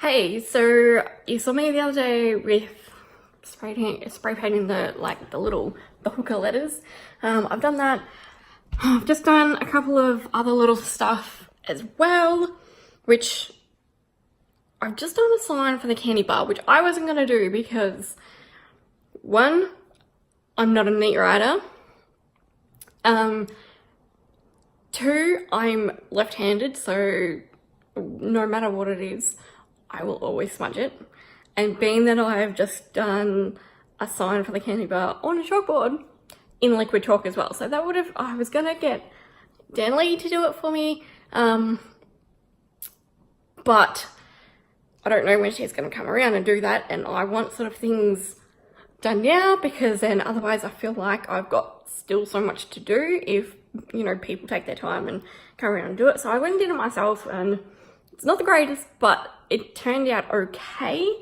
Hey, so you saw me the other day with spray painting the hooker letters. I've done that. I've just done a couple of other little stuff as well, which I've just done a sign for the candy bar, which I wasn't gonna do because one, I'm not a neat writer. Two, I'm left-handed, so no matter what it is, I will always smudge it. And being that I have just done a sign for the candy bar on a chalkboard in liquid chalk as well. So that would have, I was gonna get Danley to do it for me. But I don't know when she's gonna come around and do that. And I want sort of things done now because then otherwise I feel like I've got still so much to do if, you know, people take their time and come around and do it. So I went and did it myself and it's not the greatest, but it turned out okay.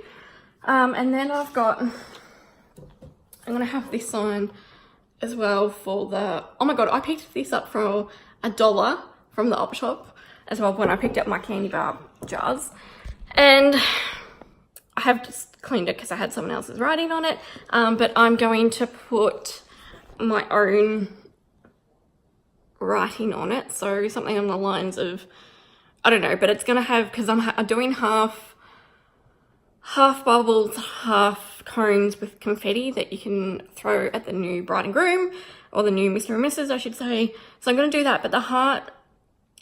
And then I'm gonna have this sign as well for the, oh my God, I picked this up for $1 from the op shop as well when I picked up my candy bar jars. And I have just cleaned it because I had someone else's writing on it. But I'm going to put my own writing on it. So something on the lines of, I don't know, but it's gonna have, because I'm doing half bubbles, half cones with confetti that you can throw at the new bride and groom, or the new Mr. and Mrs. I should say. So I'm gonna do that, but the heart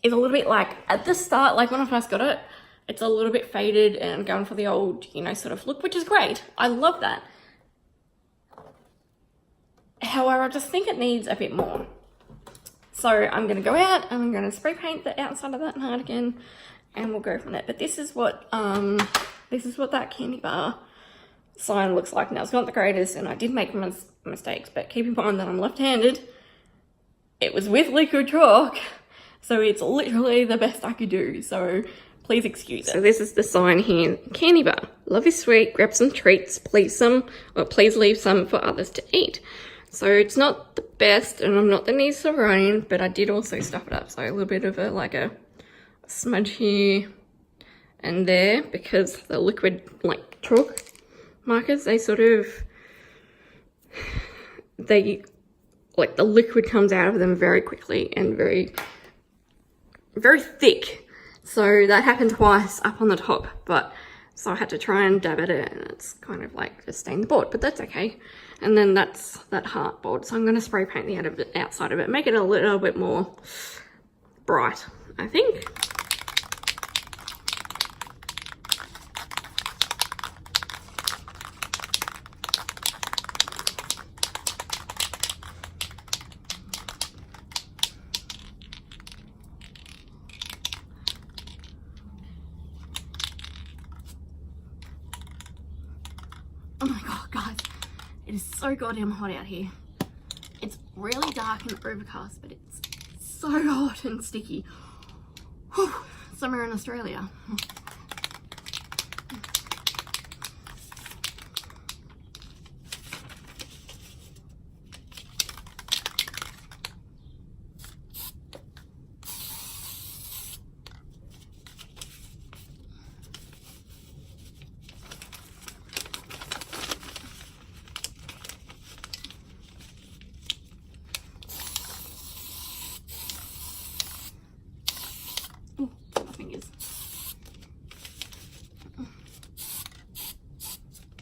is a little bit like, at the start, like when I first got it, it's a little bit faded and I'm going for the old, you know, sort of look, which is great. I love that. However, I just think it needs a bit more. So I'm gonna go out and I'm gonna spray paint the outside of that heart again, and we'll go from there. But this is what that candy bar sign looks like now. It's not the greatest, and I did make mistakes, but keep in mind that I'm left-handed. It was with liquid chalk, so it's literally the best I could do. So please excuse it. So this is the sign here: candy bar. Love is sweet. Grab some treats. Please leave some for others to eat. So it's not the best, and I'm not the neatest of writing, but I did also stuff it up. So a little bit of a smudge here and there, because the liquid like chalk markers, they like the liquid comes out of them very quickly and very, very thick. So that happened twice up on the top, but so I had to try and dab at it, and it's kind of like just stained the board, but that's okay. And then that's that heart board. So I'm going to spray paint the outside of it, make it a little bit more bright, I think. Oh my God, guys. It is so goddamn hot out here. It's really dark and overcast, but it's so hot and sticky. Whew, summer in Australia.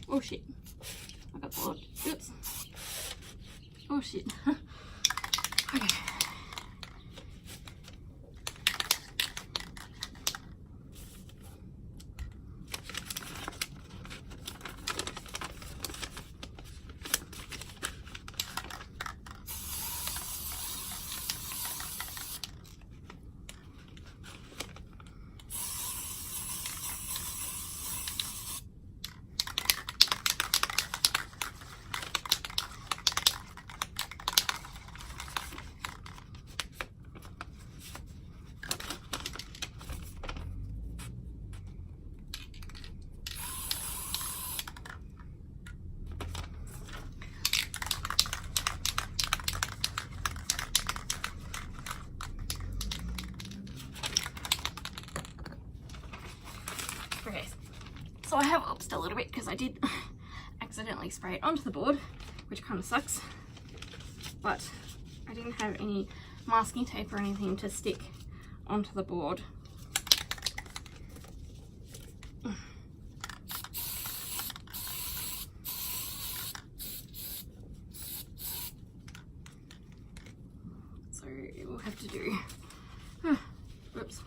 Oh shit, I got blood. Oops. Oh shit. Okay. Okay, So I have upped a little bit because I did accidentally spray it onto the board, which kind of sucks. But I didn't have any masking tape or anything to stick onto the board. So it will have to do. Oops.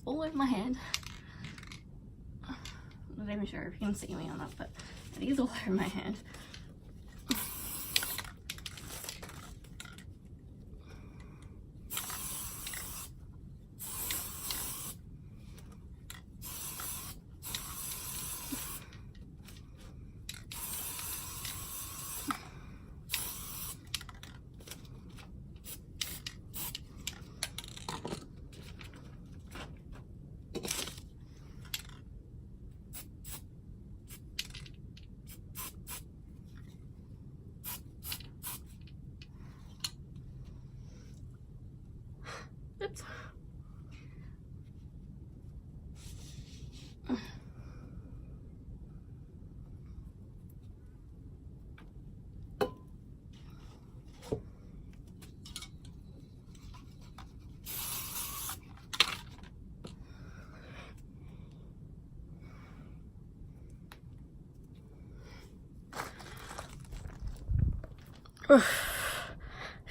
All over my hand. I'm not even sure if you can see me or not, but it is all over my hand. Oops.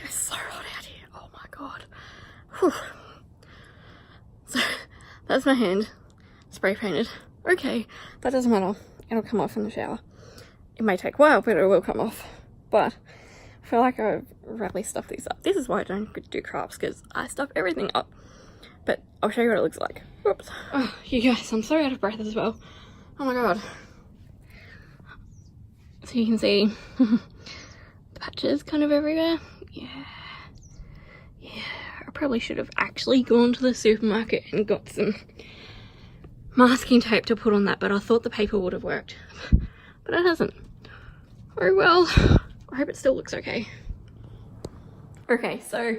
It's so hot out here. Oh my god. Whew. So that's my hand spray painted. Okay, that doesn't matter. It'll come off in the shower. It may take a while, but it will come off. But I feel like I've really stuffed these up. This is why I don't do crafts, because I stuff everything up. But I'll show you what it looks like. Whoops. Oh, you guys, I'm so out of breath as well. Oh my god. So you can see the patches kind of everywhere. Yeah. I probably should have actually gone to the supermarket and got some masking tape to put on that, but I thought the paper would have worked. But it hasn't. Oh well. I hope it still looks okay. Okay, so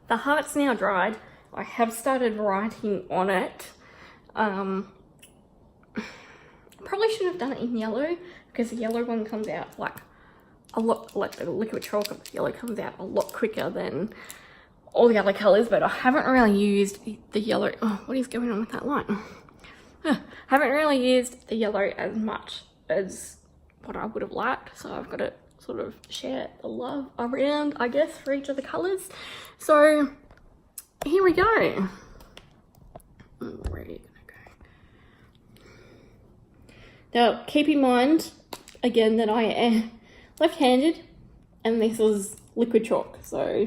the heart's now dried. I have started writing on it. Probably should have done it in yellow, because the yellow one comes out like a lot, like the liquid chalk of the yellow comes out a lot quicker than all the other colours, but I haven't really used the yellow. Oh, what is going on with that light? Haven't really used the yellow as much as what I would have liked, so I've got to sort of share the love around, I guess, for each of the colours. So here we go. Where are you gonna go? Now keep in mind again that I am left-handed and this is liquid chalk, so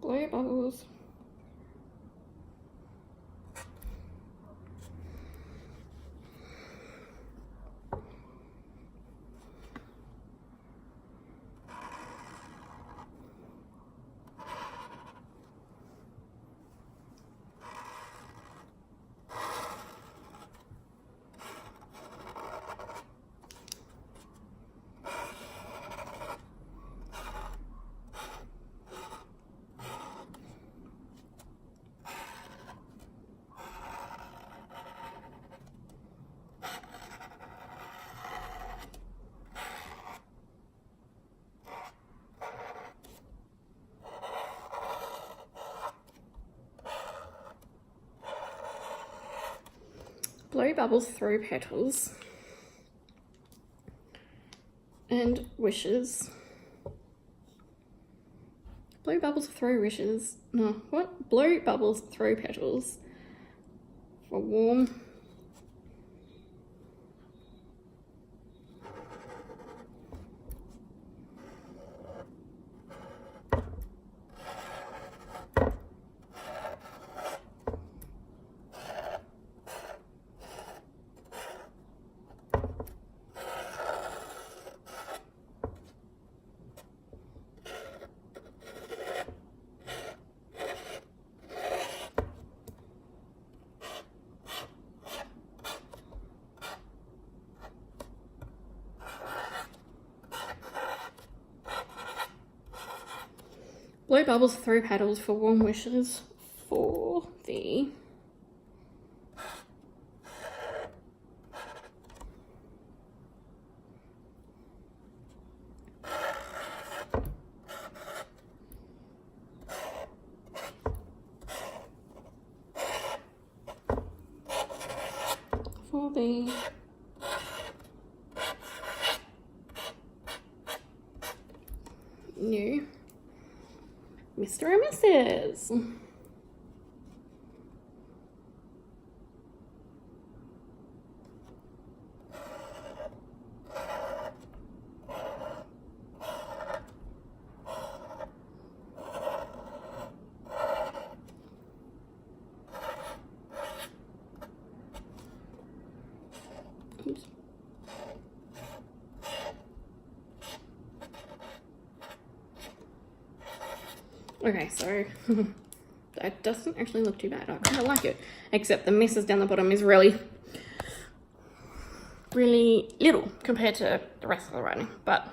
blue bubbles. Blow bubbles through petals and wishes. Blow bubbles through wishes. No, what? Blow bubbles through petals for warm. Blue bubbles, throw petals for warm wishes for the new Mr. and Mrs. Oops. Okay, so that doesn't actually look too bad. I kind of like it, except the misses down the bottom is really little compared to the rest of the writing. But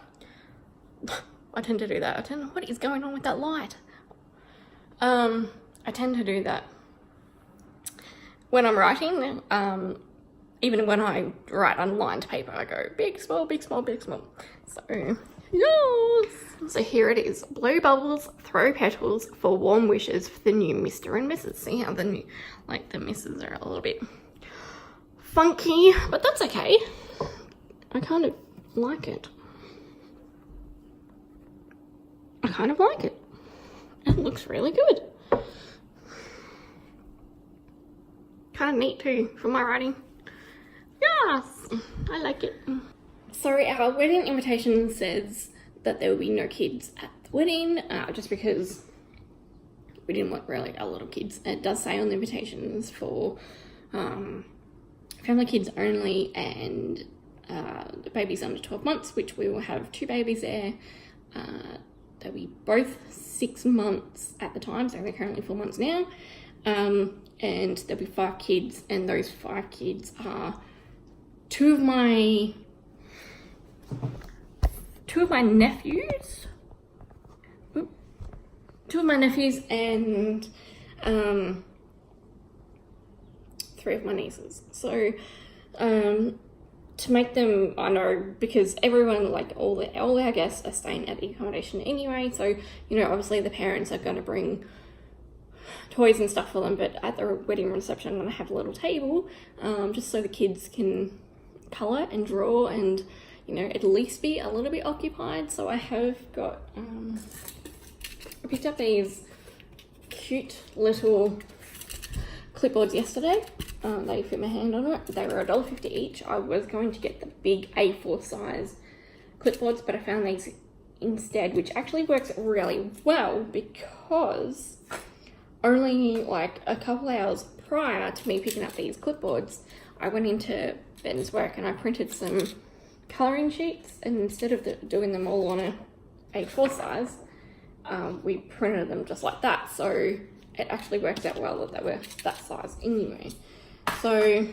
I tend to do that. What is going on with that light? I tend to do that when I'm writing. Even when I write on lined paper, I go big, small, big, small, big, small. So yes. So here it is. Blow bubbles, throw petals for warm wishes for the new Mr. and Mrs. See how the new, like the misses are a little bit funky, but that's okay. I kind of like it. I kind of like it. It looks really good. Kind of neat too for my writing. Yes, I like it. So our wedding invitation says that there will be no kids at the wedding, just because we didn't want really a lot of kids. It does say on the invitations for family kids only and babies under 12 months, which we will have 2 babies there. They'll be both 6 months at the time, so they're currently 4 months now. And there'll be 5 kids, and those 5 kids are two of my nephews. Two of my nephews and 3 of my nieces. So to make them, I know, because everyone, like all our guests are staying at the accommodation anyway, so you know, obviously the parents are going to bring toys and stuff for them, but at the wedding reception I'm going to have a little table, just so the kids can colour and draw and, you know, at least be a little bit occupied. So I have got, I picked up these cute little clipboards yesterday. They fit my hand on it. They were $1.50 each. I was going to get the big A4 size clipboards, but I found these instead, which actually works really well because only like a couple hours prior to me picking up these clipboards, I went into Ben's work and I printed some colouring sheets, and instead of doing them all on a A4 size, we printed them just like that. So it actually worked out well that they were that size anyway. So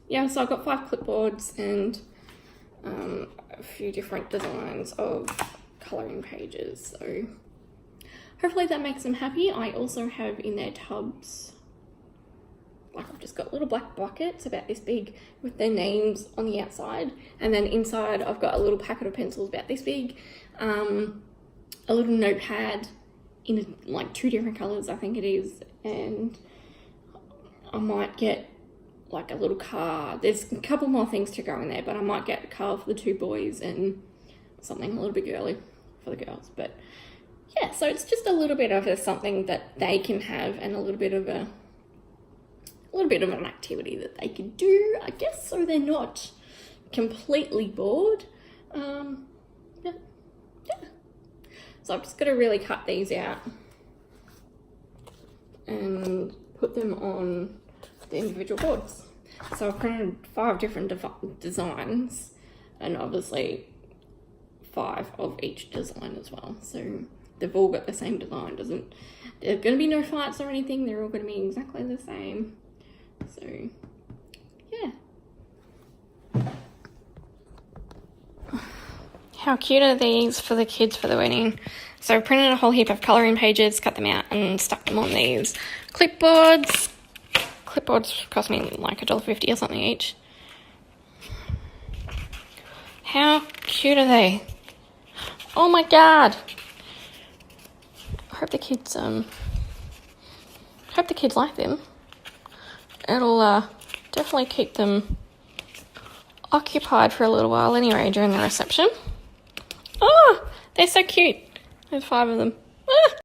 yeah, so I've got 5 clipboards and a few different designs of colouring pages. So hopefully that makes them happy. I also have in their tubs, like I've just got little black buckets about this big with their names on the outside, and then inside I've got a little packet of pencils about this big, a little notepad in like 2 different colours I think it is, and I might get like a little car. There's a couple more things to go in there, but I might get a car for the 2 boys and something a little bit girly for the girls. But yeah, so it's just a little bit of something that they can have, and a little bit of an activity that they can do, I guess, so they're not completely bored. Yeah. So I've just got to really cut these out and put them on the individual boards. So I've printed 5 different designs, and obviously 5 of each design as well. So they've all got the same design. There's going to be no fights or anything. They're all going to be exactly the same. So yeah. How cute are these for the kids for the wedding? So I printed a whole heap of colouring pages, cut them out and stuck them on these clipboards. Clipboards cost me like $1.50 or something each. How cute are they? Oh my god! I hope the kids like them. It'll definitely keep them occupied for a little while anyway during the reception. Oh, they're so cute. There's 5 of them. Ah.